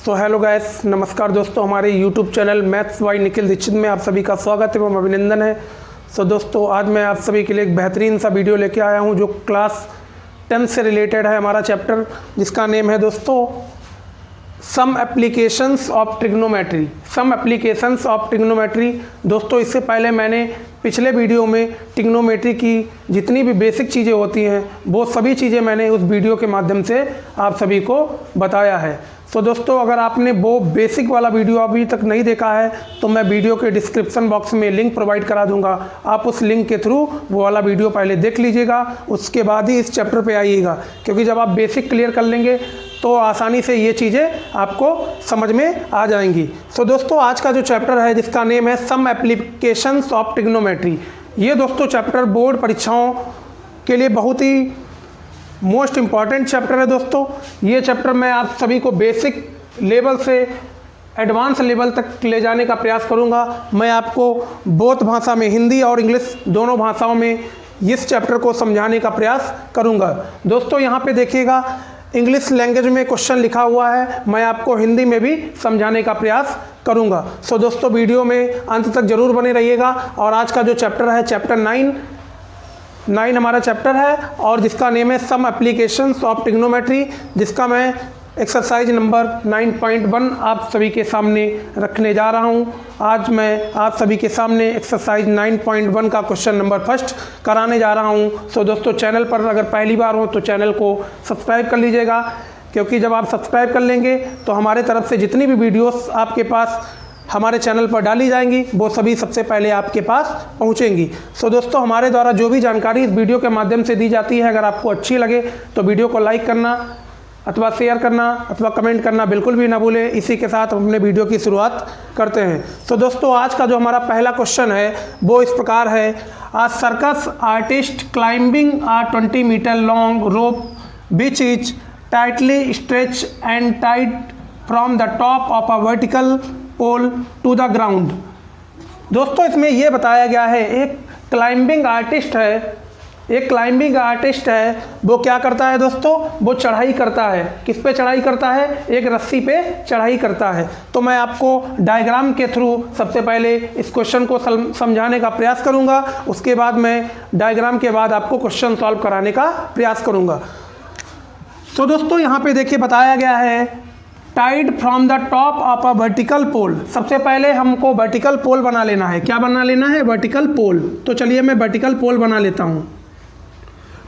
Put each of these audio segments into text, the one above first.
So hello guys, नमस्कार दोस्तों। हमारे YouTube channel maths by Nikhil Dikshit में आप सभी का स्वागत एवं अभिनंदन है। सो दोस्तों, आज मैं आप सभी के लिए एक बेहतरीन सा वीडियो लेके आया हूं जो क्लास 10 से रिलेटेड है। हमारा चैप्टर जिसका नेम है दोस्तों some applications of trigonometry. Some applications of trigonometry. दोस्तों, इससे पहले मैंने पिछले वीडियो में ट्रिग्नोमेट्री की जितनी भी बेसिक चीज़ें होती हैं वो सभी चीज़ें मैंने उस वीडियो के माध्यम से आप सभी को बताया है। तो दोस्तों, अगर आपने वो बेसिक वाला वीडियो अभी तक नहीं देखा है तो मैं वीडियो के डिस्क्रिप्शन बॉक्स में लिंक प्रोवाइड करा दूंगा। आप उस लिंक के थ्रू वो वाला वीडियो पहले देख लीजिएगा, उसके बाद ही इस चैप्टर पे आइएगा, क्योंकि जब आप बेसिक क्लियर कर लेंगे तो आसानी से ये चीज़ें आपको समझ में आ जाएंगी। सो दोस्तों, आज का जो चैप्टर है जिसका नेम है सम एप्लीकेशंस ऑफ ट्रिग्नोमेट्री, ये दोस्तों चैप्टर बोर्ड परीक्षाओं के लिए बहुत ही मोस्ट इम्पॉर्टेंट चैप्टर है। दोस्तों, ये चैप्टर मैं आप सभी को बेसिक लेवल से एडवांस लेवल तक ले जाने का प्रयास करूंगा। मैं आपको बोथ भाषा में, हिंदी और इंग्लिश दोनों भाषाओं में इस चैप्टर को समझाने का प्रयास करूंगा। दोस्तों, यहाँ पे देखिएगा इंग्लिश लैंग्वेज में क्वेश्चन लिखा हुआ है, मैं आपको हिंदी में भी समझाने का प्रयास करूंगा। सो दोस्तों, वीडियो में अंत तक जरूर बने रहिएगा। और आज का जो चैप्टर है चैप्टर 9 हमारा चैप्टर है और जिसका नेम है सम एप्लीकेशंस ऑफ ट्रिग्नोमेट्री, जिसका मैं एक्सरसाइज नंबर 9.1 आप सभी के सामने रखने जा रहा हूं। आज मैं आप सभी के सामने एक्सरसाइज 9.1 का क्वेश्चन नंबर फर्स्ट कराने जा रहा हूं। सो दोस्तों, चैनल पर अगर पहली बार हो तो चैनल को सब्सक्राइब कर लीजिएगा, क्योंकि जब आप सब्सक्राइब कर लेंगे तो हमारे तरफ से जितनी भी वीडियोस आपके पास हमारे चैनल पर डाली जाएंगी वो सभी सबसे पहले आपके पास पहुंचेंगी। सो दोस्तों, हमारे द्वारा जो भी जानकारी इस वीडियो के माध्यम से दी जाती है, अगर आपको अच्छी लगे तो वीडियो को लाइक करना अथवा शेयर करना अथवा कमेंट करना बिल्कुल भी ना भूलें। इसी के साथ हम अपने वीडियो की शुरुआत करते हैं। तो दोस्तों, आज का जो हमारा पहला क्वेश्चन है वो इस प्रकार है। A circus artist climbing a 20 metre long rope which is tightly stretch and tied from the top of a vertical pole to the ground. दोस्तों, इसमें यह बताया गया है एक क्लाइंबिंग आर्टिस्ट है, वो क्या करता है दोस्तों, वो चढ़ाई करता है। किस पे चढ़ाई करता है? एक रस्सी पे चढ़ाई करता है। तो मैं आपको डायग्राम के थ्रू सबसे पहले इस क्वेश्चन को समझाने का प्रयास करूंगा, उसके बाद मैं डायग्राम के बाद आपको क्वेश्चन सॉल्व कराने का प्रयास करूंगा। तो दोस्तों, यहाँ पे देखिए बताया गया है tied from the top of a vertical pole. सबसे पहले हमको वर्टिकल पोल बना लेना है। क्या बना लेना है? Vertical pole. तो चलिए मैं वर्टिकल पोल बना लेता हूँ।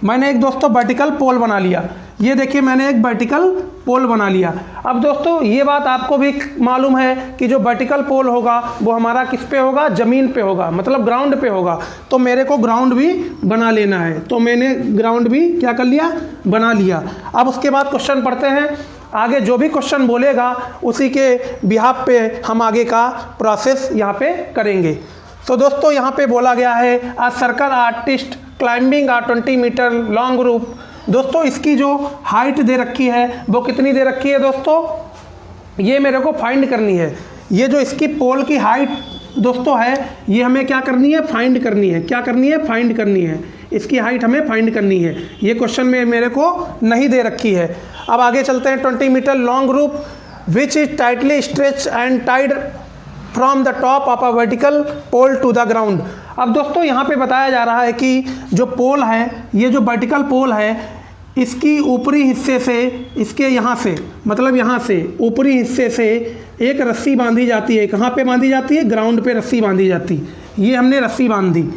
मैंने एक दोस्तों वर्टिकल पोल बना लिया। ये देखिए, मैंने एक वर्टिकल पोल बना लिया। अब दोस्तों, ये बात आपको भी मालूम है कि जो वर्टिकल पोल होगा वो हमारा किस पे होगा? ज़मीन पे होगा, मतलब ग्राउंड पे होगा। तो मेरे को ग्राउंड भी बना लेना है। तो मैंने ग्राउंड भी क्या कर लिया? बना लिया। अब उसके बाद क्वेश्चन पढ़ते हैं। आगे जो भी क्वेश्चन बोलेगा उसी के बिहाफ पे हम आगे का प्रोसेस यहाँ पे करेंगे। तो दोस्तों, यहाँ पे बोला गया है आ circle artist climbing a 20 metre long रूप। दोस्तों, इसकी जो हाइट दे रखी है वो कितनी दे रखी है दोस्तों? ये मेरे को फाइंड करनी है। ये जो इसकी पोल की हाइट दोस्तों है, ये हमें क्या करनी है? फाइंड करनी है। क्या करनी है? फाइंड करनी है। इसकी हाइट हमें फाइंड करनी है। ये क्वेश्चन में मेरे को नहीं दे रखी है। अब आगे चलते हैं। 20 metre long rope which is tightly stretch and tied from the top of a vertical pole to the ground. अब दोस्तों, यहाँ पे बताया जा रहा है कि जो पोल है, ये जो वर्टिकल पोल है, इसकी ऊपरी हिस्से से, इसके यहाँ से, मतलब यहाँ से ऊपरी हिस्से से एक रस्सी बांधी जाती है। कहाँ पे बांधी जाती है? ग्राउंड पे रस्सी बांधी जाती है। ये हमने रस्सी बांध दी।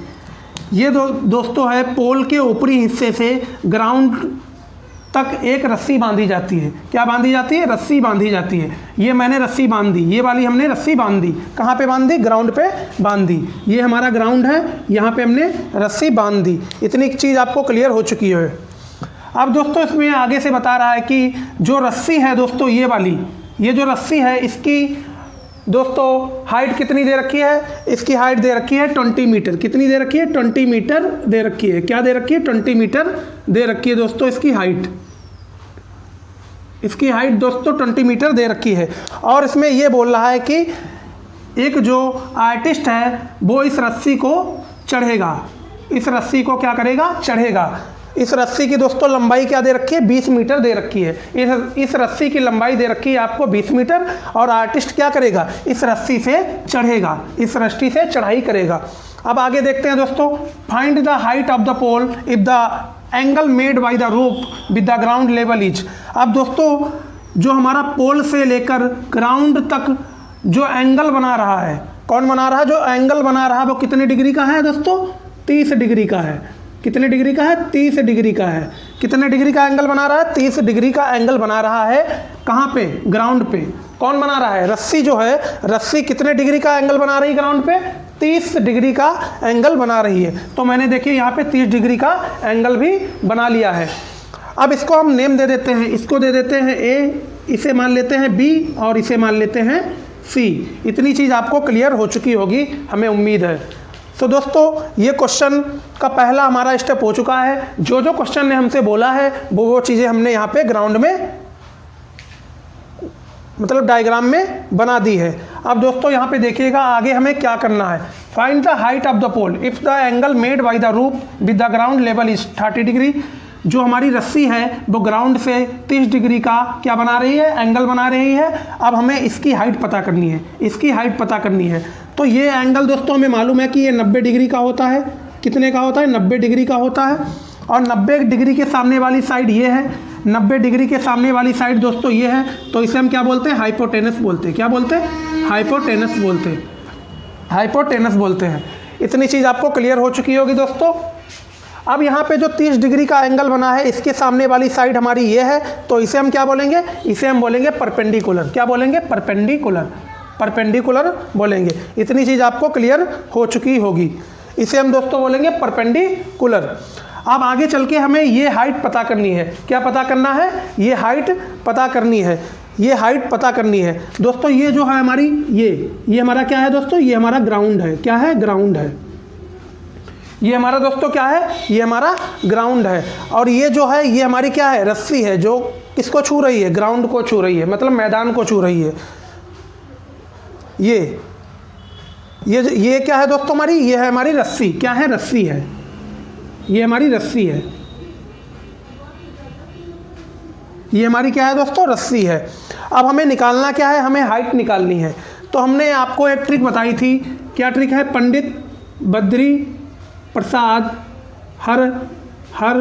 ये दोस्तों है पोल के ऊपरी हिस्से से ग्राउंड तक एक रस्सी बांधी जाती है। क्या बांधी जाती है? रस्सी बांधी जाती है। ये मैंने रस्सी बांध दी। ये वाली हमने रस्सी बांध दी। कहाँ पे बांध दी? ग्राउंड पे बांध दी। ये हमारा ग्राउंड है, यहाँ पे हमने रस्सी बांध दी। इतनी चीज़ आपको क्लियर हो चुकी है। अब दोस्तों, इसमें आगे से बता रहा है कि जो रस्सी है दोस्तों, ये वाली, ये जो रस्सी है, इसकी दोस्तों हाइट कितनी दे रखी है? इसकी हाइट दे रखी है 20 मीटर। कितनी दे रखी है? 20 मीटर दे रखी है। क्या दे रखी है? 20 मीटर दे रखी है दोस्तों इसकी हाइट। इसकी हाइट दोस्तों 20 मीटर दे रखी है। और इसमें ये बोल रहा है कि एक जो आर्टिस्ट है वो इस रस्सी को चढ़ेगा। इस रस्सी को क्या करेगा? चढ़ेगा। इस रस्सी की दोस्तों लंबाई क्या दे रखी है, 20 मीटर दे रखी है। इस रस्सी की लंबाई दे रखी है आपको 20 मीटर, और आर्टिस्ट क्या करेगा, इस रस्सी से चढ़ेगा, इस रस्सी से चढ़ाई करेगा। अब आगे देखते हैं दोस्तों, find the height of the pole if the angle made by the rope with the ground level is. अब दोस्तों जो हमारा पोल से लेकर ग्राउंड तक जो एंगल बना रहा है, कौन बना रहा है, जो एंगल बना रहा है वो कितने डिग्री का है दोस्तों, 30 डिग्री का है। कितने डिग्री का है, 30 डिग्री का है। कितने डिग्री का एंगल बना रहा है, 30 डिग्री का एंगल बना रहा है। कहाँ पे, ग्राउंड पे। कौन बना रहा है, रस्सी जो है, रस्सी कितने डिग्री का एंगल बना रही है ग्राउंड पे, 30 डिग्री का एंगल बना रही है। तो मैंने देखिए यहाँ पे 30 डिग्री का एंगल भी बना लिया है। अब इसको हम नेम दे देते हैं, इसको दे देते हैं ए, इसे मान लेते हैं बी, और इसे मान लेते हैं सी। इतनी चीज़ आपको क्लियर हो चुकी होगी, हमें उम्मीद है। तो दोस्तों ये क्वेश्चन का पहला हमारा स्टेप हो चुका है। जो जो क्वेश्चन ने हमसे बोला है वो चीज़ें हमने यहाँ पे ग्राउंड में, मतलब डायग्राम में बना दी है। अब दोस्तों यहाँ पे देखिएगा आगे हमें क्या करना है। Find the height of the pole if the angle made by the rope with the ground level is 30 degree. जो हमारी रस्सी है वो ग्राउंड से 30 डिग्री का क्या बना रही है, एंगल बना रही है। अब हमें इसकी हाइट पता करनी है, इसकी हाइट पता करनी है। तो ये एंगल दोस्तों हमें मालूम है कि ये 90 डिग्री का होता है। कितने का होता है, 90 डिग्री का होता है। और 90 डिग्री के सामने वाली साइड ये है, 90 डिग्री के सामने वाली साइड दोस्तों ये है। तो इसे हम क्या बोलते हैं, हाइपोटेनस बोलते हैं। क्या बोलते हैं, हाइपोटेनस बोलते हैं, हाइपोटेनस बोलते हैं। इतनी चीज़ आपको क्लियर हो चुकी होगी दोस्तों। अब यहाँ पे जो 30 डिग्री का एंगल बना है, इसके सामने वाली साइड हमारी ये है, तो इसे हम क्या बोलेंगे, इसे हम बोलेंगे परपेंडिकुलर। क्या बोलेंगे, परपेंडिकुलर, परपेंडिकुलर बोलेंगे। इतनी चीज़ आपको क्लियर हो चुकी होगी। इसे हम दोस्तों बोलेंगे परपेंडिकुलर। अब आगे चल के हमें ये हाइट पता करनी है। क्या पता करना है, ये हाइट पता करनी है, ये हाइट पता करनी है दोस्तों। ये जो है हमारी, ये हमारा क्या है दोस्तों, ये हमारा ग्राउंड है। क्या है, ग्राउंड है। ये हमारा दोस्तों क्या है, ये हमारा ग्राउंड है। और ये जो है ये हमारी क्या है, रस्सी है, जो किसको छू रही है, ग्राउंड को छू रही है, मतलब मैदान को छू रही है। ये क्या है दोस्तों हमारी, ये है हमारी रस्सी। क्या है, रस्सी है, ये हमारी रस्सी है। ये हमारी क्या है दोस्तों, रस्सी है। अब हमें निकालना क्या है, हमें हाइट निकालनी है। तो हमने आपको एक ट्रिक बताई थी। क्या ट्रिक है, पंडित बद्री प्रसाद हर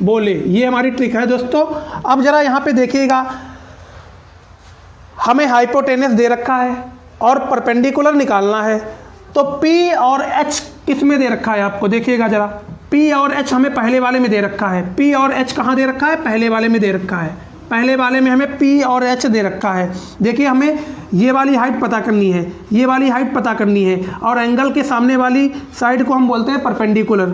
बोले, ये हमारी ट्रिक है दोस्तों। अब जरा यहाँ पे देखिएगा, हमें हाइपोटेनस दे रखा है और परपेंडिकुलर निकालना है। तो P और H किस में दे रखा है आपको, देखिएगा जरा। P और H हमें पहले वाले में दे रखा है। P और H कहाँ दे रखा है, पहले वाले में दे रखा है। पहले वाले में हमें P और H दे रखा है। देखिए हमें ये वाली हाइट पता करनी है, ये वाली हाइट पता करनी है। और एंगल के सामने वाली साइड को हम बोलते हैं परपेंडिकुलर,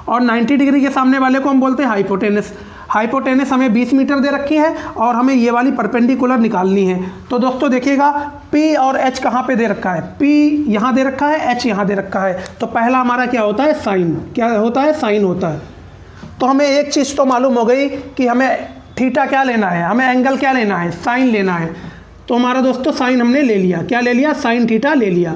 और 90 डिग्री के सामने वाले को हम बोलते हैं हाइपोटेनस। हाइपोटेनस हमें 20 मीटर दे रखी है और हमें ये वाली परपेंडिकुलर निकालनी है। तो दोस्तों देखिएगा P और H कहाँ पे दे रखा है, P यहाँ दे रखा है, H यहाँ दे रखा है। तो पहला हमारा क्या होता है, साइन। क्या होता है, साइन होता है। तो हमें एक चीज़ तो मालूम हो गई कि हमें थीटा क्या लेना है, हमें एंगल क्या लेना है, साइन लेना है। तो हमारा दोस्तों साइन हमने ले लिया। क्या ले लिया, साइन थीटा ले लिया।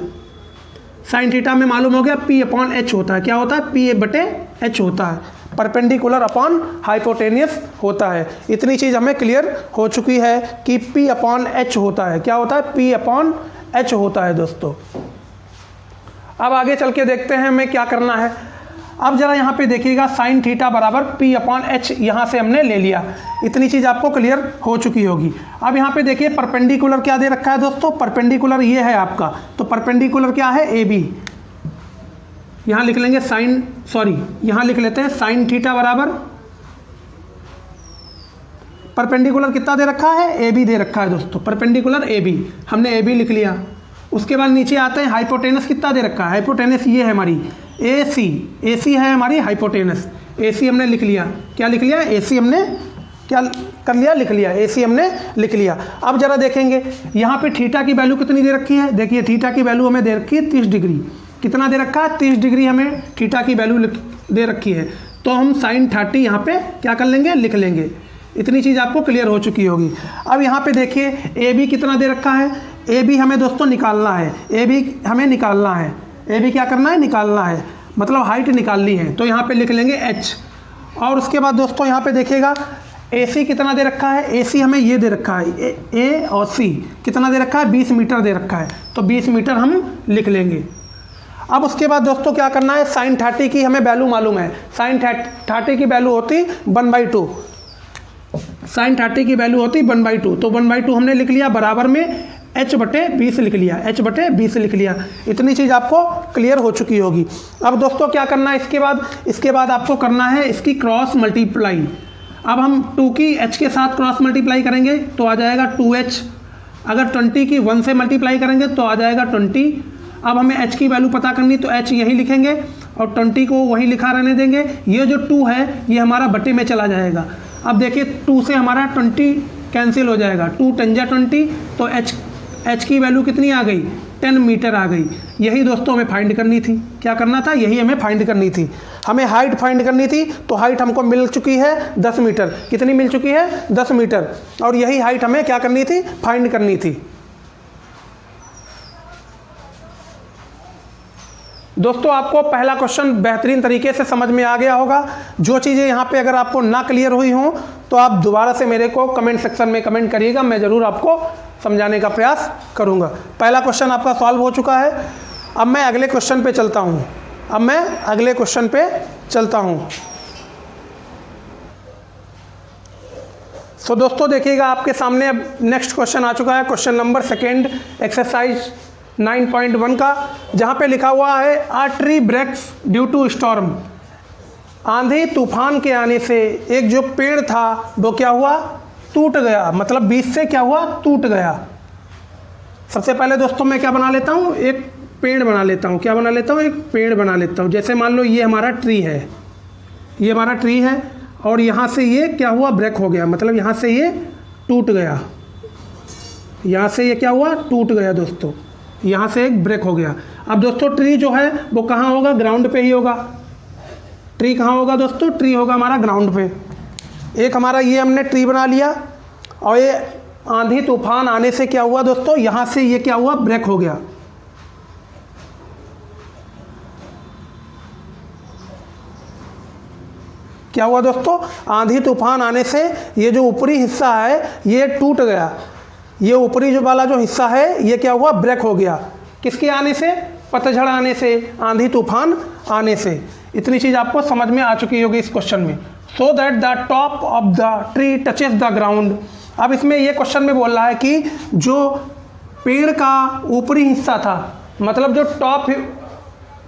साइन थीटा में मालूम हो गया P अपॉन H होता है। क्या होता है, P बटे H होता है। परपेंडिकुलर अपॉन हाइपोटेनियस होता है। इतनी चीज़ हमें क्लियर हो चुकी है कि P अपॉन H होता है। क्या होता है, P अपॉन H होता है दोस्तों। अब आगे चल के देखते हैं हमें क्या करना है। अब जरा यहाँ पे देखिएगा, साइन थीटा बराबर P अपॉन H यहाँ से हमने ले लिया। इतनी चीज़ आपको क्लियर हो चुकी होगी। अब यहाँ पे देखिए परपेंडिकुलर क्या दे रखा है दोस्तों, परपेंडिकुलर ये है आपका। तो परपेंडिकुलर क्या है, AB। यहाँ लिख लेंगे साइन, सॉरी यहाँ लिख लेते हैं साइन थीटा बराबर, परपेंडिकुलर कितना दे रखा है, AB दे रखा है दोस्तों। परपेंडिकुलर AB, हमने AB लिख लिया। उसके बाद नीचे आते हैं, हाइपोटेनस कितना दे रखा है, हाइपोटेनस ये है हमारी AC है हमारी हाइपोटेनस। AC हमने लिख लिया। क्या लिख लिया, AC हमने क्या कर लिया, लिख लिया। AC हमने लिख लिया। अब जरा देखेंगे यहाँ पे थीटा की वैल्यू कितनी दे रखी है। देखिए थीटा की वैल्यू हमें दे रखी है 30 डिग्री। कितना दे रखा है, 30 डिग्री हमें थीटा की वैल्यू दे रखी है। तो हम साइन 30 यहाँ पे क्या कर लेंगे, लिख लेंगे। इतनी चीज़ आपको क्लियर हो चुकी होगी। अब यहाँ पे देखिए AB कितना दे रखा है, AB हमें दोस्तों निकालना है। AB हमें निकालना है, AB क्या करना है, निकालना है, मतलब हाइट निकालनी है। तो यहाँ पे लिख लेंगे H। और उसके बाद दोस्तों यहाँ पे देखिएगा AC कितना दे रखा है, AC हमें ये दे रखा है, A और C कितना दे रखा है, 20 मीटर दे रखा है, तो 20 मीटर हम लिख लेंगे। अब उसके बाद दोस्तों क्या करना है, sin 30 की हमें वैल्यू मालूम है, sin 30 की वैल्यू होती 1/2, sin 30 की वैल्यू होती 1/2, तो 1/2 हमने लिख लिया, बराबर में h/20 लिख लिया, h/20 लिख लिया। इतनी चीज़ आपको क्लियर हो चुकी होगी। अब दोस्तों क्या करना है, इसके बाद आपको करना है इसकी क्रॉस मल्टीप्लाई। अब हम 2 की h के साथ क्रॉस मल्टीप्लाई करेंगे तो आ जाएगा 2h, अगर 20 की 1 से मल्टीप्लाई करेंगे तो आ जाएगा 20। अब हमें h की वैल्यू पता करनी, तो h यही लिखेंगे और 20 को वहीं लिखा रहने देंगे। ये जो 2 है ये हमारा बटे में चला जाएगा। अब देखिए 2 से हमारा 20 कैंसिल हो जाएगा, 2 10 जा 20, तो h की वैल्यू कितनी आ गई, 10 मीटर आ गई। यही दोस्तों हमें फाइंड करनी थी। क्या करना था, यही हमें फाइंड करनी थी। हमें हाइट फाइंड करनी थी, तो हाइट हमको मिल चुकी है 10 मीटर। कितनी मिल चुकी है, 10 मीटर। और यही हाइट हमें क्या करनी थी, फाइंड करनी थी। दोस्तों आपको पहला क्वेश्चन बेहतरीन तरीके से समझ में आ गया होगा। जो चीज़ें यहाँ पे अगर आपको ना क्लियर हुई हों तो आप दोबारा से मेरे को कमेंट सेक्शन में कमेंट करिएगा, मैं ज़रूर आपको समझाने का प्रयास करूँगा। पहला क्वेश्चन आपका सॉल्व हो चुका है। अब मैं अगले क्वेश्चन पे चलता हूँ। सो दोस्तों देखिएगा आपके सामने अब नेक्स्ट क्वेश्चन आ चुका है, क्वेश्चन नंबर 2 एक्सरसाइज 9.1 का, जहाँ पे लिखा हुआ है a tree breaks due to storm. आंधी तूफान के आने से एक जो पेड़ था वो क्या हुआ, टूट गया, मतलब बीच से क्या हुआ, टूट गया। सबसे पहले दोस्तों मैं क्या बना लेता हूँ, एक पेड़ बना लेता हूँ। क्या बना लेता हूँ, एक पेड़ बना लेता हूँ। जैसे मान लो ये हमारा ट्री है, ये हमारा ट्री है, और यहाँ से ये क्या हुआ, ब्रेक हो गया, मतलब यहाँ से ये टूट गया, यहाँ से ये क्या हुआ, टूट गया दोस्तों, यहाँ से एक ब्रेक हो गया। अब दोस्तों ट्री जो है वो कहाँ होगा, ग्राउंड पे ही होगा। ट्री कहाँ होगा दोस्तों, ट्री होगा हमारा ग्राउंड पे। एक हमारा ये हमने ट्री बना लिया, और ये आंधी तूफान आने से क्या हुआ दोस्तों, यहाँ से ये क्या हुआ, ब्रेक हो गया। क्या हुआ दोस्तों, आंधी तूफान आने से ये जो ऊपरी हिस्सा है ये टूट गया। ये ऊपरी जो वाला जो हिस्सा है ये क्या हुआ, ब्रेक हो गया। किसके आने से, पतझड़ आने से, आंधी तूफान आने से। इतनी चीज़ आपको समझ में आ चुकी होगी इस क्वेश्चन में। So that the top of the tree touches the ground. अब इसमें ये क्वेश्चन में बोल रहा है कि जो पेड़ का ऊपरी हिस्सा था, मतलब जो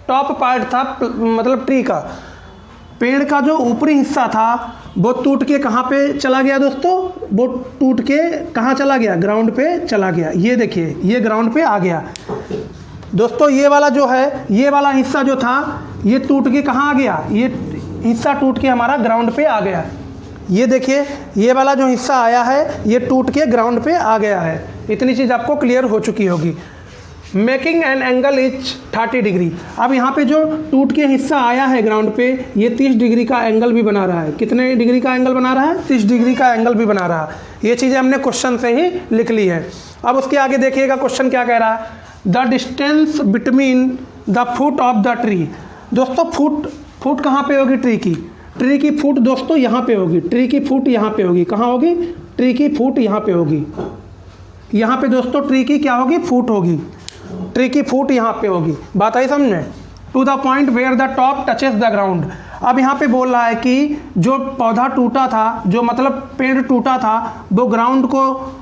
टॉप पार्ट था, मतलब ट्री का, पेड़ का जो ऊपरी हिस्सा था वो टूट के कहाँ पे चला गया दोस्तों, वो टूट के कहाँ चला गया, ग्राउंड पे चला गया। ये देखिए ये ग्राउंड पे आ गया दोस्तों। ये वाला जो है, ये वाला हिस्सा जो था ये टूट के कहाँ आ गया, ये हिस्सा टूट के हमारा ग्राउंड पे आ गया। ये देखिए ये वाला जो हिस्सा आया है ये टूट के ग्राउंड पे आ गया है। इतनी चीज़ आपको क्लियर हो चुकी होगी। Making an angle is 30 degree. अब यहाँ पे जो टूट के हिस्सा आया है ग्राउंड पे, ये 30 डिग्री का एंगल भी बना रहा है। कितने डिग्री का एंगल बना रहा है, 30 डिग्री का एंगल भी बना रहा है। ये चीज़ें हमने क्वेश्चन से ही लिख ली है। अब उसके आगे देखिएगा क्वेश्चन क्या कह रहा है, the distance between the foot of the tree. दोस्तों फुट कहाँ पे होगी, ट्री की फुट दोस्तों यहाँ पे होगी। ट्री की फुट यहाँ पे होगी, कहाँ होगी, ट्री की फुट यहाँ पे होगी। यहाँ पे दोस्तों ट्री की क्या होगी, फुट होगी। ट्री की फुट यहाँ पे होगी। बात आई समझ में। To the point where the top touches the ground. अब यहाँ पे बोल रहा है कि जो पौधा टूटा था, जो मतलब पेड़ टूटा था, वो ग्राउंड को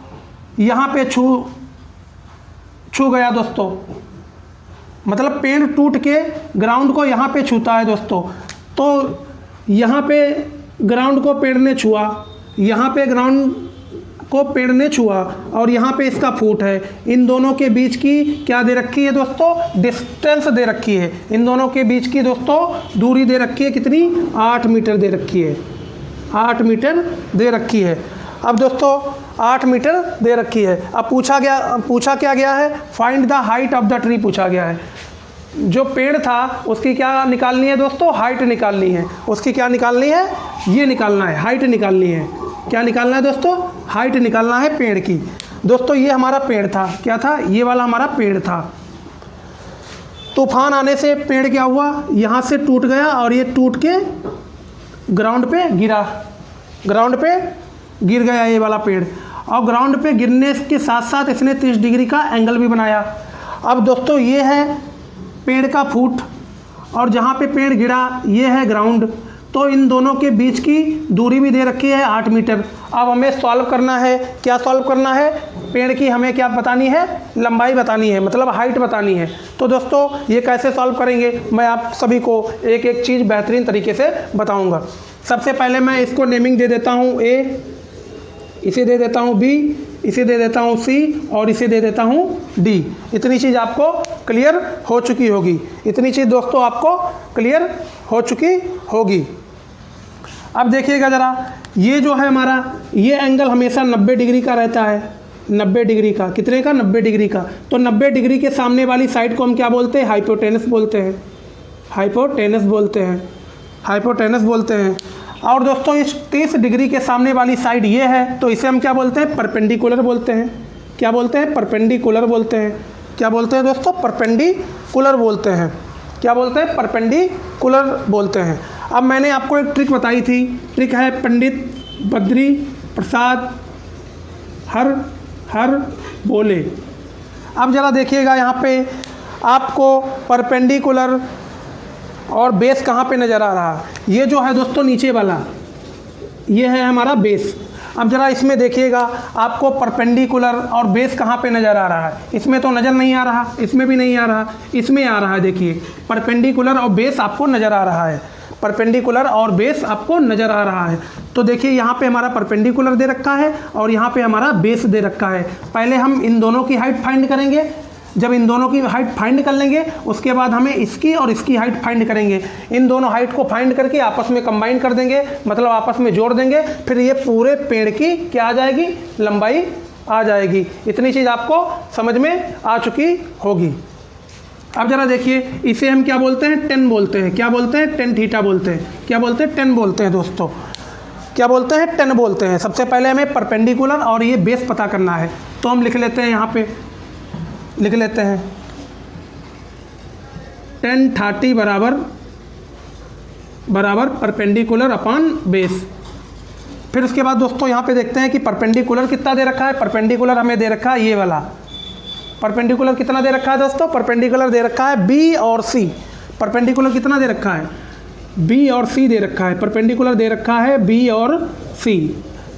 यहाँ पे छू गया दोस्तों। मतलब पेड़ टूट के ग्राउंड को यहाँ पे छूता है दोस्तों। तो यहाँ पे ग्राउंड को पेड़ ने छुआ, यहाँ पे ग्राउंड को पेड़ ने छुआ, और यहाँ पे इसका फुट है। इन दोनों के बीच की क्या दे रखी है दोस्तों, डिस्टेंस दे रखी है। इन दोनों के बीच की दोस्तों दूरी दे रखी है, कितनी, 8 मीटर दे रखी है। 8 मीटर दे रखी है। अब दोस्तों 8 मीटर दे रखी है। अब पूछा क्या गया है, find the height of the tree पूछा गया है। जो पेड़ था उसकी क्या निकालनी है दोस्तों, हाइट निकालनी है। उसकी क्या निकालनी है, ये निकालना है, हाइट निकालनी है। क्या निकालना है दोस्तों, हाइट निकालना है पेड़ की। दोस्तों ये हमारा पेड़ था, क्या था, ये वाला हमारा पेड़ था। तूफान आने से पेड़ क्या हुआ, यहाँ से टूट गया, और ये टूट के ग्राउंड पे गिरा, ग्राउंड पे गिर गया ये वाला पेड़, और ग्राउंड पे गिरने के साथ साथ इसने 30 डिग्री का एंगल भी बनाया। अब दोस्तों ये है पेड़ का फुट, और जहाँ पे पेड़ गिरा ये है ग्राउंड, तो इन दोनों के बीच की दूरी भी दे रखी है 8 मीटर। अब हमें सॉल्व करना है, क्या सॉल्व करना है, पेड़ की हमें क्या बतानी है, लंबाई बतानी है, मतलब हाइट बतानी है। तो दोस्तों ये कैसे सॉल्व करेंगे, मैं आप सभी को एक एक चीज़ बेहतरीन तरीके से बताऊंगा। सबसे पहले मैं इसको नेमिंग दे देता हूँ ए, इसे दे देता हूँ बी, इसे दे देता हूँ सी, और इसे दे देता हूँ डी। इतनी चीज़ आपको क्लियर हो चुकी होगी, इतनी चीज़ दोस्तों आपको क्लियर हो चुकी होगी। अब देखिएगा ज़रा, ये जो है हमारा, ये एंगल हमेशा 90 डिग्री का रहता है, 90 डिग्री का, कितने का, 90 डिग्री का। तो 90 डिग्री के सामने वाली साइड को हम क्या बोलते हैं, हाइपोटेनस बोलते हैं, हाइपोटेनस बोलते हैं, हाइपोटेनस बोलते हैं। और दोस्तों इस 30 डिग्री के सामने वाली साइड ये है, तो इसे हम क्या बोलते हैं, परपेंडिकुलर बोलते हैं। क्या बोलते हैं, परपेंडिकुलर बोलते हैं। क्या बोलते हैं दोस्तों, परपेंडिकुलर बोलते हैं। क्या बोलते हैं, परपेंडिकुलर बोलते हैं। अब मैंने आपको एक ट्रिक बताई थी, ट्रिक है पंडित बद्री प्रसाद हर बोले। अब ज़रा देखिएगा यहाँ पे आपको परपेंडिकुलर और बेस कहाँ पे नज़र आ रहा है, ये जो है दोस्तों नीचे वाला, ये है हमारा बेस। अब ज़रा इसमें देखिएगा आपको परपेंडिकुलर और बेस कहाँ पे नज़र आ रहा है, इसमें तो नज़र नहीं आ रहा, इसमें भी नहीं आ रहा, इसमें आ रहा है। देखिए परपेंडिकुलर और बेस आपको नज़र आ रहा है, परपेंडिकुलर और बेस आपको नज़र आ रहा है। तो देखिए यहाँ पे हमारा परपेंडिकुलर दे रखा है और यहाँ पे हमारा बेस दे रखा है। पहले हम इन दोनों की हाइट फाइंड करेंगे, जब इन दोनों की हाइट फाइंड कर लेंगे उसके बाद हमें इसकी और इसकी हाइट फाइंड करेंगे। इन दोनों हाइट को फाइंड करके आपस में कंबाइन कर देंगे, मतलब आपस में जोड़ देंगे, फिर ये पूरे पेड़ की क्या आ जाएगी, लंबाई आ जाएगी। इतनी चीज़ आपको समझ में आ चुकी होगी। अब ज़रा देखिए, इसे हम क्या बोलते हैं, 10 बोलते हैं। क्या बोलते हैं, 10 थीटा बोलते हैं। क्या बोलते हैं, 10 बोलते हैं दोस्तों। क्या बोलते हैं, 10 बोलते हैं। सबसे पहले हमें परपेंडिकुलर और ये बेस पता करना है, तो हम लिख लेते हैं, यहाँ पे लिख लेते हैं 10 30 बराबर परपेंडिकुलर अपॉन बेस। फिर उसके बाद दोस्तों यहाँ पे देखते हैं कि परपेंडिकुलर कितना दे रखा है। परपेंडिकुलर हमें दे रखा है ये वाला, परपेंडिकुलर कितना दे रखा है दोस्तों, परपेंडिकुलर दे रखा है बी और सी। परपेंडिकुलर कितना दे रखा है, बी और सी दे रखा है। परपेंडिकुलर दे रखा है बी और सी,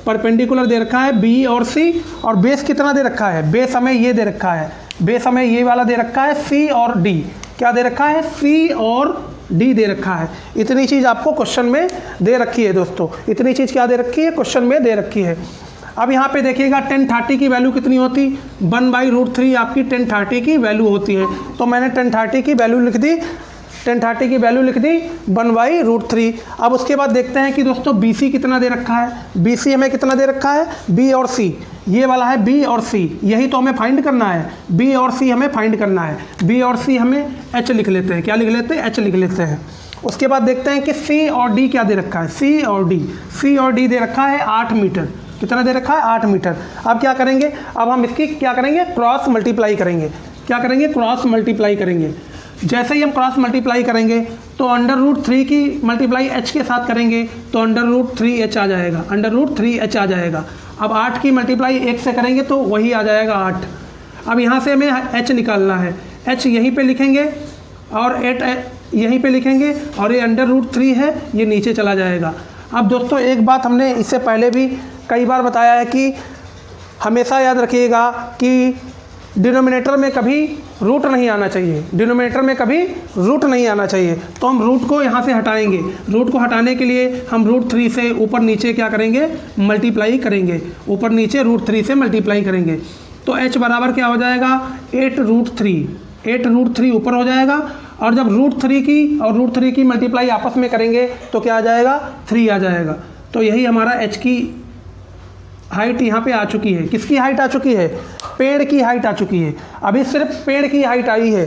परपेंडिकुलर दे रखा है बी और सी। और बेस कितना दे रखा है, बेस हमें ये दे रखा है, बेस हमें ये वाला दे रखा है सी और डी। क्या दे रखा है, सी और डी दे रखा है। इतनी चीज़ आपको क्वेश्चन में दे रखी है दोस्तों, इतनी चीज़ क्या दे रखी है, क्वेश्चन में दे रखी है। अब यहाँ पे देखिएगा 10 30 की वैल्यू कितनी होती, 1/√3 आपकी 10 30 की वैल्यू होती है। तो मैंने 10 30 की वैल्यू लिख दी, 10 30 की वैल्यू लिख दी 1/√3। अब उसके बाद देखते हैं कि दोस्तों BC कितना दे रखा है। BC हमें कितना दे रखा है, B और C, ये वाला है B और C, यही तो हमें फाइंड करना है। B और C हमें फाइंड करना है, B और C हमें H लिख लेते हैं। क्या लिख लेते हैं, H लिख लेते हैं। उसके बाद देखते हैं कि C और D क्या दे रखा है, C और D दे रखा है 8 मीटर। कितना दे रखा है, 8 मीटर। अब क्या करेंगे, अब हम इसकी क्या करेंगे, क्रॉस मल्टीप्लाई करेंगे। क्या करेंगे, क्रॉस मल्टीप्लाई करेंगे। जैसे ही हम क्रॉस मल्टीप्लाई करेंगे तो √3 की मल्टीप्लाई H के साथ करेंगे तो √3H आ जाएगा, √3H आ जाएगा। अब 8 की मल्टीप्लाई 1 से करेंगे तो वही आ जाएगा 8। अब यहाँ से हमें H निकालना है, H यहीं पे लिखेंगे और 8 यहीं पे लिखेंगे और ये √3 है, ये नीचे चला जाएगा। अब दोस्तों एक बात हमने इससे पहले भी कई बार बताया है कि हमेशा याद रखिएगा कि डिनोमिनेटर में कभी रूट नहीं आना चाहिए, डिनोमिनेटर में कभी रूट नहीं आना चाहिए। तो हम रूट को यहाँ से हटाएंगे, रूट को हटाने के लिए हम √3 से ऊपर नीचे क्या करेंगे, मल्टीप्लाई करेंगे, ऊपर नीचे √3 से मल्टीप्लाई करेंगे। तो H बराबर क्या हो जाएगा, 8√3, 8√3 ऊपर हो जाएगा। और जब √3 की और √3 की मल्टीप्लाई आपस में करेंगे तो क्या आ जाएगा, 3 आ जाएगा। तो यही हमारा H की हाइट यहाँ पे आ चुकी है। किसकी हाइट आ चुकी है, पेड़ की हाइट आ चुकी है। अभी सिर्फ पेड़ की हाइट आई है,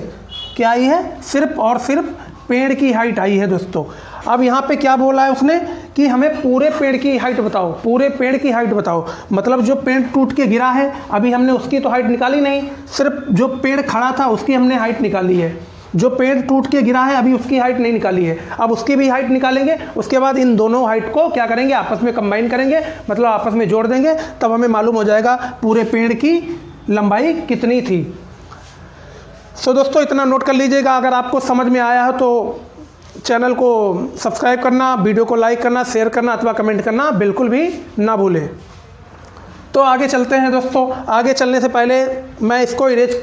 क्या आई है, सिर्फ और सिर्फ पेड़ की हाइट आई है दोस्तों। अब यहाँ पे क्या बोला है उसने कि हमें पूरे पेड़ की हाइट बताओ, पूरे पेड़ की हाइट बताओ। मतलब जो पेड़ टूट के गिरा है अभी हमने उसकी तो हाइट निकाली नहीं, सिर्फ जो पेड़ खड़ा था उसकी हमने हाइट निकाली है। जो पेड़ टूट के गिरा है अभी उसकी हाइट नहीं निकाली है, अब उसकी भी हाइट निकालेंगे। उसके बाद इन दोनों हाइट को क्या करेंगे, आपस में कंबाइन करेंगे, मतलब आपस में जोड़ देंगे, तब हमें मालूम हो जाएगा पूरे पेड़ की लंबाई कितनी थी। सो दोस्तों इतना नोट कर लीजिएगा। अगर आपको समझ में आया है तो चैनल को सब्सक्राइब करना, वीडियो को लाइक करना, शेयर करना अथवा कमेंट करना बिल्कुल भी ना भूलें। तो आगे चलते हैं दोस्तों। आगे चलने से पहले मैं इसको इरेज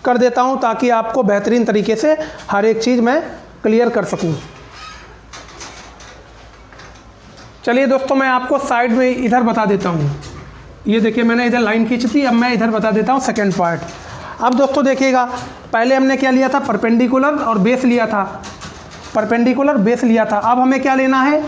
कर देता हूं ताकि आपको बेहतरीन तरीके से हर एक चीज़ मैं क्लियर कर सकूं। चलिए दोस्तों मैं आपको साइड में इधर बता देता हूं। ये देखिए मैंने इधर लाइन खींची थी, अब मैं इधर बता देता हूं सेकंड पार्ट। अब दोस्तों देखिएगा, पहले हमने क्या लिया था, परपेंडिकुलर और बेस लिया था, परपेंडिकुलर बेस लिया था। अब हमें क्या लेना है,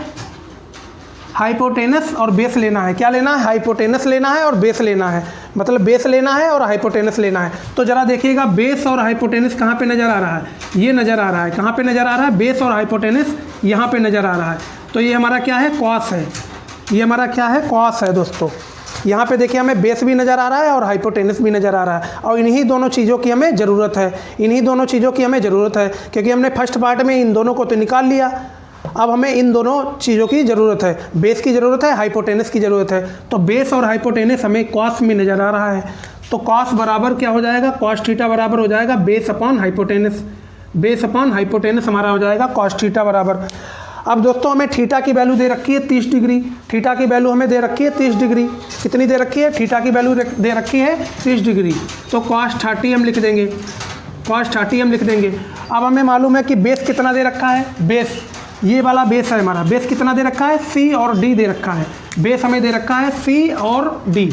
हाइपोटेनस और बेस लेना है। क्या लेना है, हाइपोटेनस लेना है और बेस लेना है, मतलब बेस लेना है और हाइपोटेनस लेना है। तो ज़रा देखिएगा बेस और हाइपोटेनस कहाँ पे नज़र आ रहा है, ये नज़र आ रहा है। कहाँ पे नज़र आ रहा है, बेस और हाइपोटेनस यहाँ पे नज़र आ रहा है। तो ये हमारा क्या है, कॉस है, ये हमारा क्या है, कॉस है दोस्तों। यहाँ पे देखिए हमें बेस भी नज़र आ रहा है और हाइपोटेनस भी नज़र आ रहा है, और इन्हीं दोनों चीज़ों की हमें ज़रूरत है, इन्हीं दोनों चीज़ों की हमें ज़रूरत है, क्योंकि हमने फर्स्ट पार्ट में इन दोनों को तो निकाल लिया। अब हमें इन दोनों चीज़ों की ज़रूरत है, बेस की ज़रूरत है, हाइपोटेनस की ज़रूरत है। तो बेस और हाइपोटेनस हमें कॉस में नज़र आ रहा है, तो कॉस बराबर क्या हो जाएगा, कॉस थीटा बराबर हो जाएगा base upon hypotenuse, base upon hypotenuse हमारा हो जाएगा कॉस थीटा बराबर। अब दोस्तों हमें थीटा की वैल्यू दे रखी है 30 डिग्री, थीटा की वैल्यू हमें दे रखी है 30 डिग्री। कितनी दे रखी है, थीटा की वैल्यू दे रखी है 30 डिग्री। तो कॉस 30 हम लिख देंगे, कॉस 30 हम लिख देंगे। अब हमें मालूम है कि बेस कितना दे रखा है, बेस ये वाला बेस है हमारा, बेस कितना दे रखा है, सी और डी दे रखा है, बेस हमें दे रखा है सी और डी।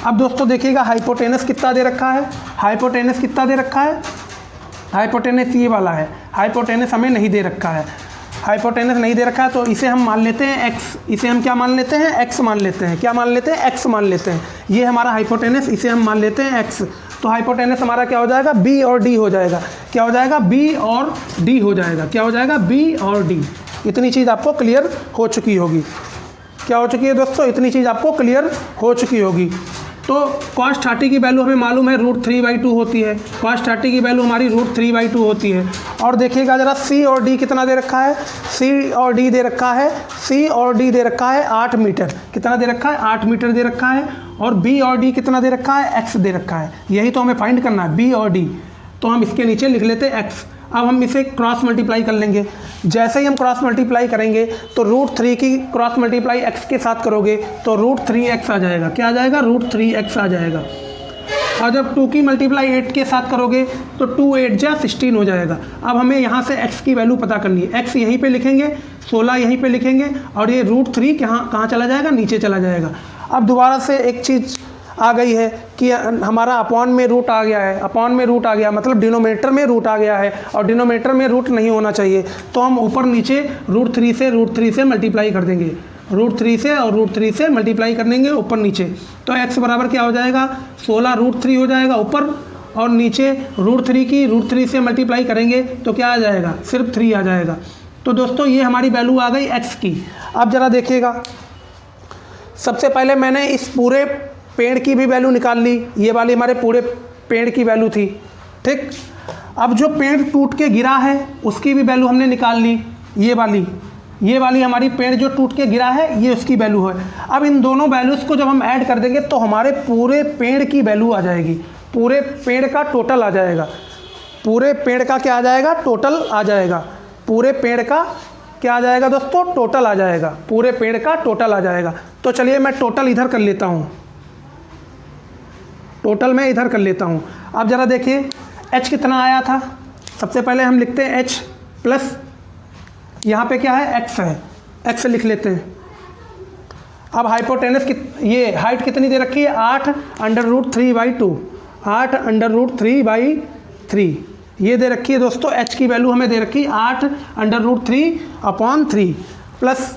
अब दोस्तों देखिएगा हाइपोटेनस कितना दे रखा है, हाइपोटेनस कितना दे रखा है, हाइपोटेनस ये वाला है, हाइपोटेनस हमें नहीं दे रखा है, हाइपोटेनस नहीं दे रखा है, तो इसे हम मान लेते हैं एक्स, इसे हम क्या मान लेते हैं, एक्स मान लेते हैं। क्या मान लेते हैं, एक्स मान लेते हैं। ये हमारा हाइपोटेनस, इसे हम मान लेते हैं एक्स। तो हाइपोटेनस हमारा क्या हो जाएगा, बी और डी हो जाएगा। क्या हो जाएगा, बी और डी हो जाएगा। क्या हो जाएगा, बी और डी। इतनी चीज़ आपको क्लियर हो चुकी होगी। क्या हो चुकी है दोस्तों, इतनी चीज़ आपको क्लियर हो चुकी होगी। तो कॉस 30 की वैल्यू हमें मालूम है √3/2 होती है, कॉस 30 की वैल्यू हमारी √3/2 होती है। और देखिएगा ज़रा सी और डी कितना दे रखा है, सी और डी दे रखा है, सी और डी दे रखा है 8 मीटर। कितना दे रखा है, 8 मीटर दे रखा है। और बी और डी कितना दे रखा है, एक्स दे रखा है। यही तो हमें फाइंड करना है, बी और डी। तो हम इसके नीचे लिख लेते हैं एक्स। अब हम इसे क्रॉस मल्टीप्लाई कर लेंगे। जैसे ही हम क्रॉस मल्टीप्लाई करेंगे तो √3 की क्रॉस मल्टीप्लाई x के साथ करोगे तो √3x आ जाएगा। क्या आ जाएगा, √3x आ जाएगा। और जब 2 की मल्टीप्लाई 8 के साथ करोगे तो 2 8 जा 16 हो जाएगा। अब हमें यहाँ से x की वैल्यू पता करनी है। x यहीं पे लिखेंगे, 16 यहीं पे लिखेंगे, और ये √3 कहाँ चला जाएगा, नीचे चला जाएगा। अब दोबारा से एक चीज़ आ गई है कि हमारा अपॉन में रूट आ गया है, अपॉन में रूट आ गया मतलब डिनोमिनेटर में रूट आ गया है, और डिनोमिनेटर में रूट नहीं होना चाहिए। तो हम ऊपर नीचे √3 से मल्टीप्लाई कर देंगे, √3 से और √3 से मल्टीप्लाई कर देंगे ऊपर नीचे। तो x बराबर क्या हो जाएगा, 16 √3 हो जाएगा ऊपर, और नीचे √3 की √3 से मल्टीप्लाई करेंगे तो क्या आ जाएगा, सिर्फ 3 आ जाएगा। तो दोस्तों ये हमारी वैल्यू आ गई x की। अब ज़रा देखिएगा, सबसे पहले मैंने इस पूरे पेड़ की भी वैल्यू निकाल ली, ये वाली हमारे पूरे पेड़ की वैल्यू थी, ठीक। अब जो पेड़ टूट के गिरा है उसकी भी वैल्यू हमने निकाल ली, ये वाली हमारी पेड़ जो टूट के गिरा है ये उसकी वैल्यू है। अब इन दोनों वैल्यूज़ को जब हम ऐड कर देंगे तो हमारे पूरे पेड़ की वैल्यू आ जाएगी, पूरे पेड़ का टोटल आ जाएगा, पूरे पेड़ का क्या आ जाएगा, टोटल आ जाएगा। पूरे पेड़ का क्या आ जाएगा दोस्तों, टोटल आ जाएगा, पूरे पेड़ का टोटल आ जाएगा। तो चलिए मैं टोटल इधर कर लेता हूँ, टोटल मैं इधर कर लेता हूँ। अब ज़रा देखिए h कितना आया था, सबसे पहले हम लिखते हैं h प्लस यहाँ पे क्या है, x है, x लिख लेते हैं। अब हाइपोटेनस ये हाइट कितनी दे रखी है, 8 √3/2, 8 √3/3 ये दे रखी है दोस्तों। h की वैल्यू हमें दे रखी 8 √3/3 प्लस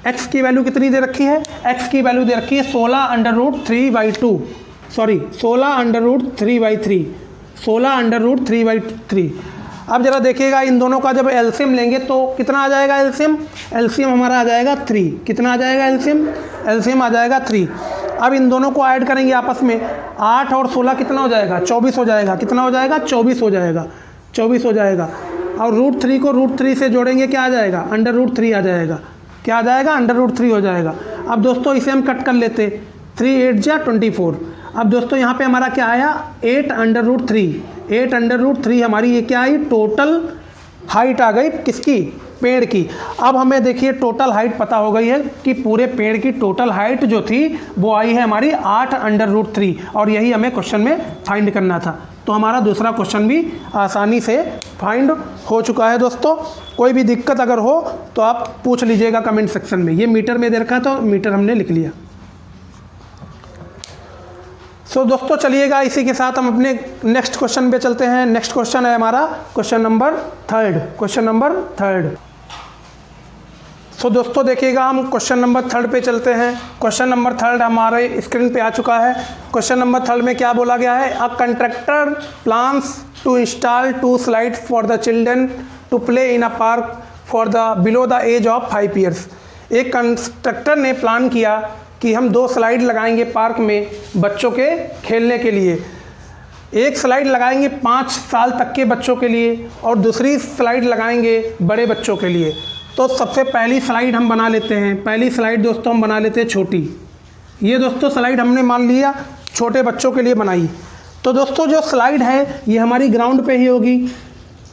x की वैल्यू कितनी दे रखी है, x की वैल्यू दे रखी है 16 √3/2, सॉरी 16 √3/3, 16 √3/3। अब ज़रा देखिएगा इन दोनों का जब एलसीएम लेंगे तो कितना आ जाएगा, एलसीएम हमारा आ जाएगा 3। कितना आ जाएगा एलसीएम आ जाएगा 3। अब इन दोनों को ऐड करेंगे आपस में, 8 और 16 कितना हो जाएगा, 24 हो जाएगा। कितना हो जाएगा, 24 हो जाएगा। 24 हो जाएगा। और √3 को √3 से जोड़ेंगे, क्या आ जाएगा? √3 आ जाएगा। क्या आ जाएगा? √3 हो जाएगा। अब दोस्तों इसे हम कट कर लेते, 3 8 जा 24। अब दोस्तों यहाँ पे हमारा क्या आया? 8 √3। 8 √3 हमारी ये क्या आई? टोटल हाइट आ गई किसकी? पेड़ की। अब हमें देखिए टोटल हाइट पता हो गई है कि पूरे पेड़ की टोटल हाइट जो थी वो आई है हमारी 8 √3, और यही हमें क्वेश्चन में फाइंड करना था। तो हमारा दूसरा क्वेश्चन भी आसानी से फाइंड हो चुका है दोस्तों। कोई भी दिक्कत अगर हो तो आप पूछ लीजिएगा कमेंट सेक्शन में। ये मीटर में दे रखा था, मीटर हमने लिख लिया। सो दोस्तों चलिएगा, इसी के साथ हम अपने नेक्स्ट क्वेश्चन पे चलते हैं। नेक्स्ट क्वेश्चन है हमारा क्वेश्चन नंबर 3। Question number 3। सो दोस्तों देखिएगा, हम क्वेश्चन नंबर 3 पे चलते हैं। क्वेश्चन नंबर 3 हमारे स्क्रीन पे आ चुका है। क्वेश्चन नंबर 3 में क्या बोला गया है? A constructor plans to install 2 slides for the children to play in a park for the below the age of 5 years. एक कंस्ट्रक्टर ने प्लान किया कि हम 2 स्लाइड लगाएंगे पार्क में बच्चों के खेलने के लिए। एक स्लाइड लगाएंगे 5 साल तक के बच्चों के लिए और दूसरी स्लाइड लगाएंगे बड़े बच्चों के लिए। तो सबसे पहली स्लाइड हम बना लेते हैं। पहली स्लाइड दोस्तों हम बना लेते हैं छोटी। ये दोस्तों स्लाइड हमने मान लिया छोटे बच्चों के लिए बनाई। तो दोस्तों जो स्लाइड है ये हमारी ग्राउंड पे ही होगी।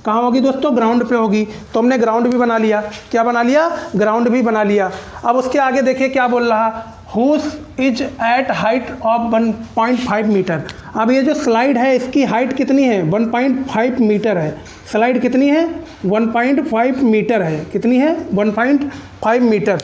कहाँ होगी दोस्तों? ग्राउंड पे होगी। तो हमने ग्राउंड भी बना लिया। क्या बना लिया? ग्राउंड भी बना लिया। अब उसके आगे देखिए क्या बोल रहा? Whose is at height of 1.5 metre. अब ये जो स्लाइड है इसकी हाइट कितनी है? 1.5 मीटर है। स्लाइड कितनी है? 1.5 मीटर है। कितनी है? 1.5 metre.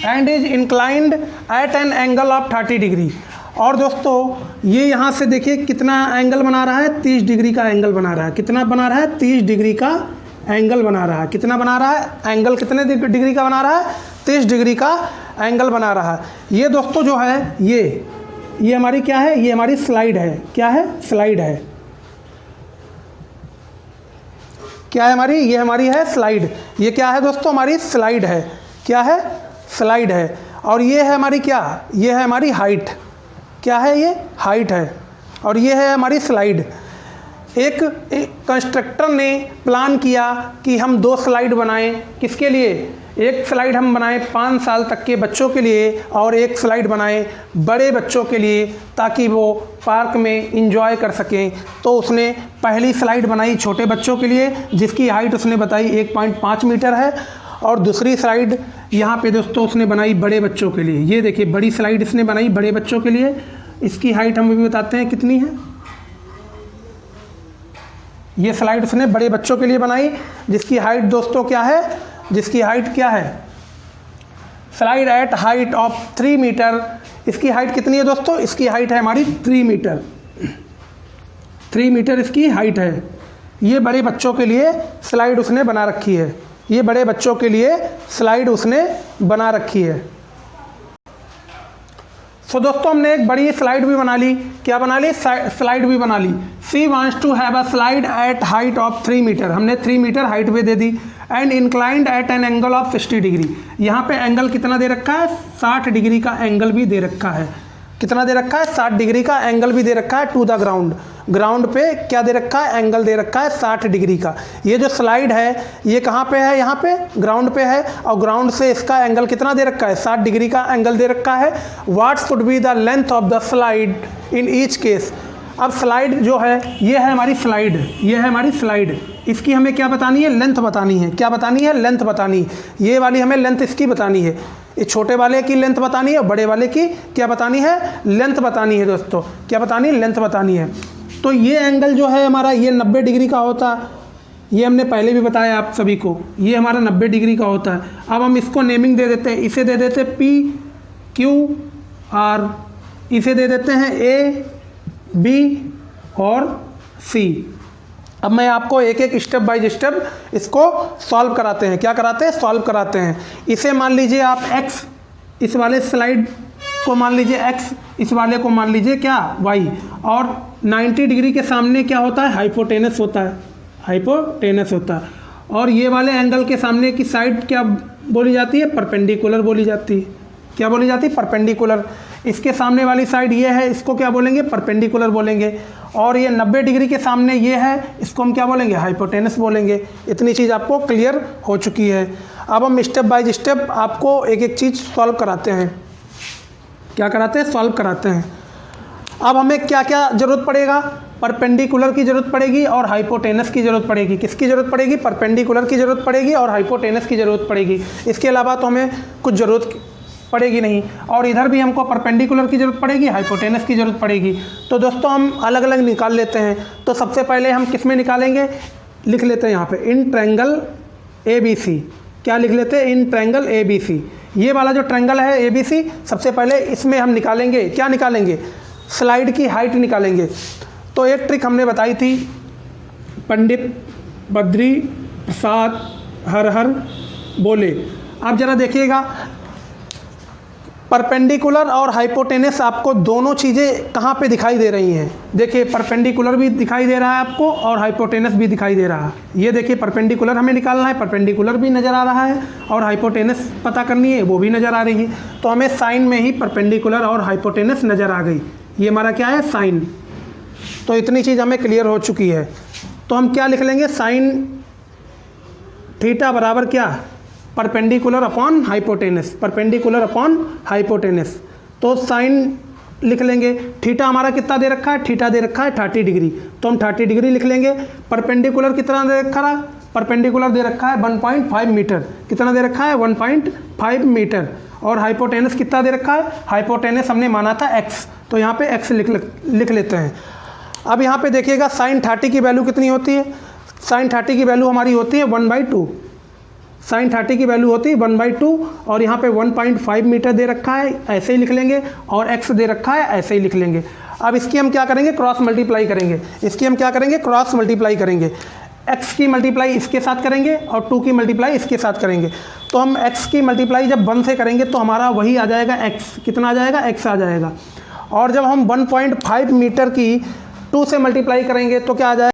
And is inclined at an angle of 30 degree. और दोस्तों ये यहाँ से देखिए कितना एंगल बना रहा है? 30 डिग्री का एंगल बना रहा है। कितना बना रहा है? 30 डिग्री का एंगल बना रहा है। कितना बना रहा है? एंगल कितने डिग्री का बना रहा है? 30 डिग्री का एंगल बना रहा है। ये दोस्तों जो है ये हमारी क्या है? ये हमारी स्लाइड है। क्या है? स्लाइड है। क्या है हमारी? ये हमारी है स्लाइड। ये क्या है दोस्तों? हमारी स्लाइड है। क्या है? स्लाइड है। और ये है हमारी क्या? ये है हमारी हाइट। क्या है? ये हाइट है। और ये है हमारी स्लाइड। एक कंस्ट्रक्टर ने प्लान किया कि हम 2 स्लाइड बनाएं। किसके लिए? एक स्लाइड हम बनाएं 5 साल तक के बच्चों के लिए और एक स्लाइड बनाएं बड़े बच्चों के लिए, ताकि वो पार्क में एंजॉय कर सकें। तो उसने पहली स्लाइड बनाई छोटे बच्चों के लिए जिसकी हाइट उसने बताई 1.5 मीटर है, और दूसरी स्लाइड यहाँ पे दोस्तों उसने बनाई बड़े बच्चों के लिए। ये देखिए बड़ी स्लाइड इसने बनाई बड़े बच्चों के लिए। इसकी हाइट हम भी बताते हैं कितनी है। ये स्लाइड उसने बड़े बच्चों के लिए बनाई जिसकी हाइट दोस्तों क्या है? जिसकी हाइट क्या है? Slide at height of 3 metre. इसकी हाइट कितनी है दोस्तों? इसकी हाइट है हमारी 3 मीटर। 3 मीटर इसकी हाइट है। ये बड़े बच्चों के लिए स्लाइड उसने बना रखी है। ये बड़े बच्चों के लिए स्लाइड उसने बना रखी है। सो दोस्तों हमने एक बड़ी स्लाइड भी बना ली। क्या बना ली? स्लाइड भी बना ली। She wants to have a slide at height of 3 metre. हमने 3 मीटर हाइट पे दे दी। And inclined at an angle of 60 degree. यहाँ पे एंगल कितना दे रखा है? 60 डिग्री का एंगल भी दे रखा है। कितना दे रखा है? 60 डिग्री का एंगल भी दे रखा है टू द ग्राउंड। ग्राउंड पे क्या दे रखा है? एंगल दे रखा है 60 डिग्री का। ये जो स्लाइड है ये कहाँ पे है? यहाँ पे ग्राउंड पे है, और ग्राउंड से इसका एंगल कितना दे रखा है? 60 डिग्री का एंगल दे रखा है। What should be the length of the slide in each case. अब स्लाइड जो है ये है हमारी स्लाइड। ये है हमारी स्लाइड। इसकी हमें क्या बतानी है? लेंथ बतानी है। क्या बतानी है? लेंथ बतानी है। ये वाली हमें लेंथ इसकी बतानी है। इस छोटे वाले की लेंथ बतानी है और बड़े वाले की क्या बतानी है? लेंथ बतानी है दोस्तों। क्या बतानी है? लेंथ बतानी है। तो ये एंगल जो है हमारा ये 90 डिग्री का होता है। ये हमने पहले भी बताया आप सभी को। ये हमारा 90 डिग्री का होता है। अब हम इसको नेमिंग दे देते हैं। इसे दे देते हैं P Q R। इसे दे देते हैं A B और C। अब मैं आपको एक एक स्टेप बाय स्टेप इसको सॉल्व कराते हैं। क्या कराते हैं? सॉल्व कराते हैं। इसे मान लीजिए आप x, इस वाले स्लाइड को मान लीजिए x, इस वाले को मान लीजिए क्या? y। और 90 डिग्री के सामने क्या होता है? हाइपोटेनस होता है। हाइपोटेनस होता है। और ये वाले एंगल के सामने की साइड क्या बोली जाती है? परपेंडिकुलर बोली जाती है। क्या बोली जाती है? परपेंडिकुलर। इसके सामने वाली साइड ये है, इसको क्या बोलेंगे? परपेंडिकुलर बोलेंगे। और ये 90 डिग्री के सामने ये है, इसको हम क्या बोलेंगे, हाइपोटेनस बोलेंगे। इतनी चीज़ आपको क्लियर हो चुकी है। अब हम स्टेप बाय स्टेप आपको एक एक चीज़ सॉल्व कराते हैं। क्या कराते हैं, सॉल्व कराते हैं। अब हमें क्या क्या ज़रूरत पड़ेगा, परपेंडिकुलर की ज़रूरत पड़ेगी और हाइपोटेनस की ज़रूरत पड़ेगी। किसकी ज़रूरत पड़ेगी, परपेंडिकुलर की ज़रूरत पड़ेगी और हाइपोटेनस की ज़रूरत पड़ेगी। इसके अलावा तो हमें कुछ ज़रूरत पड़ेगी नहीं। और इधर भी हमको परपेंडिकुलर की ज़रूरत पड़ेगी, हाइपोटेनस की ज़रूरत पड़ेगी। तो दोस्तों हम अलग अलग निकाल लेते हैं। तो सबसे पहले हम किस में निकालेंगे, लिख लेते हैं यहाँ पे इन ट्रायंगल ABC। क्या लिख लेते हैं, इन ट्रायंगल ABC। ये वाला जो ट्रायंगल है ABC, सबसे पहले इसमें हम निकालेंगे, क्या निकालेंगे, स्लाइड की हाइट निकालेंगे। तो एक ट्रिक हमने बताई थी, पंडित बद्री प्रसाद हर हर बोले। आप ज़रा देखिएगा, परपेंडिकुलर और हाइपोटेनस आपको दोनों चीज़ें कहाँ पे दिखाई दे रही हैं। देखिए परपेंडिकुलर भी दिखाई दे रहा है आपको और हाइपोटेनस भी दिखाई दे रहा है। ये देखिए परपेंडिकुलर हमें निकालना है, परपेंडिकुलर भी नज़र आ रहा है और हाइपोटेनस पता करनी है, वो भी नज़र आ रही है। तो हमें साइन में ही परपेंडिकुलर और हाइपोटेनस नज़र आ गई। ये हमारा क्या है, साइन। तो इतनी चीज़ हमें क्लियर हो चुकी है। तो हम क्या लिख लेंगे, साइन थीटा बराबर क्या, perpendicular upon hypotenuse, perpendicular upon hypotenuse. तो साइन लिख लेंगे, थीटा हमारा कितना दे रखा है, थीटा दे रखा है 30 डिग्री, तो हम 30 डिग्री लिख लेंगे। परपेंडिकुलर कितना दे रखा है, परपेंडिकुलर दे रखा है 1.5 मीटर। कितना दे रखा है, 1.5 मीटर। और हाइपोटेनस कितना दे रखा है, हाइपोटेनस हमने माना था x, तो यहाँ पे x लिख लेते हैं। अब यहाँ पे देखिएगा साइन 30 की वैल्यू कितनी होती है, साइन 30 की वैल्यू हमारी होती है 1/2। साइन 30 की वैल्यू होती है 1/2 और यहाँ पे 1.5 मीटर दे रखा है, ऐसे ही लिख लेंगे, और x दे रखा है, ऐसे ही लिख लेंगे। अब इसकी हम क्या करेंगे, क्रॉस मल्टीप्लाई करेंगे। इसकी हम क्या करेंगे, क्रॉस मल्टीप्लाई करेंगे। x की मल्टीप्लाई इसके साथ करेंगे और 2 की मल्टीप्लाई इसके साथ करेंगे। तो हम x की मल्टीप्लाई जब 1 से करेंगे तो हमारा वही आ जाएगा x। कितना आ जाएगा, x आ जाएगा। और जब हम 1.5 मीटर की 2 से मल्टीप्लाई करेंगे तो क्या आ जाएगा,